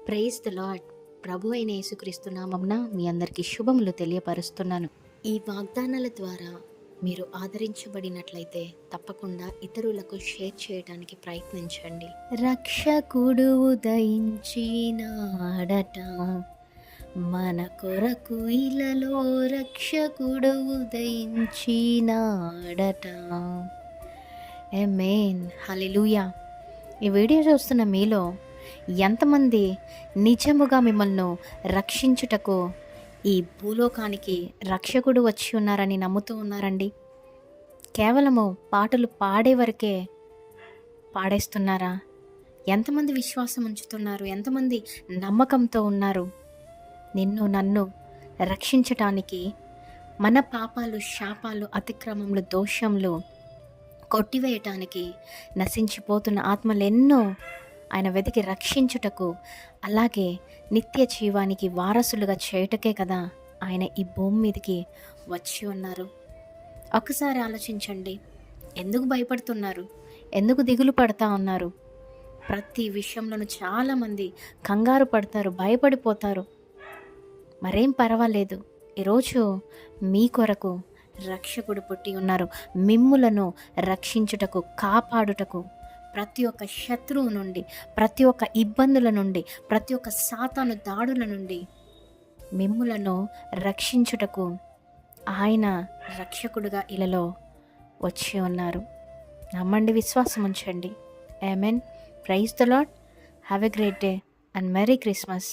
Praise the lord. ప్రభు అయిన యేసుక్రీస్తు నామమున మీ అందరికీ శుభములు తెలియపరుస్తున్నాను. ఈ వాగ్దానాల ద్వారా మీరు ఆదరించబడినట్లయితే తప్పకుండా ఇతరులకు షేర్ చేయడానికి ప్రయత్నించండి. రక్షకుడు ఉదయించినాడట, మన కొరకు ఇలలో రక్షకుడు ఉదయించినాడట. ఆమేన్, హల్లెలూయా. ఈ వీడియో చూస్తున్న మీలో ఎంతమంది నిజముగా మిమ్మల్ని రక్షించుటకు ఈ భూలోకానికి రక్షకుడు వచ్చి ఉన్నారని నమ్ముతూ ఉన్నారండి? కేవలము పాటలు పాడే వరకే పాడేస్తున్నారా? ఎంతమంది విశ్వాసం ఉంచుతున్నారు? ఎంతమంది నమ్మకంతో ఉన్నారు? నిన్ను నన్ను రక్షించటానికి మన పాపాలు, శాపాలు, అతిక్రమములు, దోషములు కొట్టివేయటానికి నశించిపోతున్న ఆత్మలెన్నో ఆయన వెతికి రక్షించుటకు, అలాగే నిత్య జీవానికి వారసులుగా చేయుటకే కదా ఆయన ఈ భూమి మీదకి వచ్చి ఉన్నారు. ఒక్కసారి ఆలోచించండి. ఎందుకు భయపడుతున్నారు? ఎందుకు దిగులు పడతా ఉన్నారు? ప్రతి విషయంలోనూ చాలామంది కంగారు పడతారు, భయపడిపోతారు. మరేం పర్వాలేదు. ఈరోజు మీ కొరకు రక్షకుడు పుట్టి ఉన్నారు. మిమ్ములను రక్షించుటకు, కాపాడుటకు, ప్రతి ఒక్క శత్రువు నుండి, ప్రతి ఒక్క ఇబ్బందుల నుండి, ప్రతి ఒక్క సాతాను దాడుల నుండి మిమ్ములను రక్షించుటకు ఆయన రక్షకుడుగా ఇలలో వచ్చి ఉన్నారు. నమ్మండి, విశ్వాసం ఉంచండి. Amen. Praise the Lord. Have a great day and merry Christmas.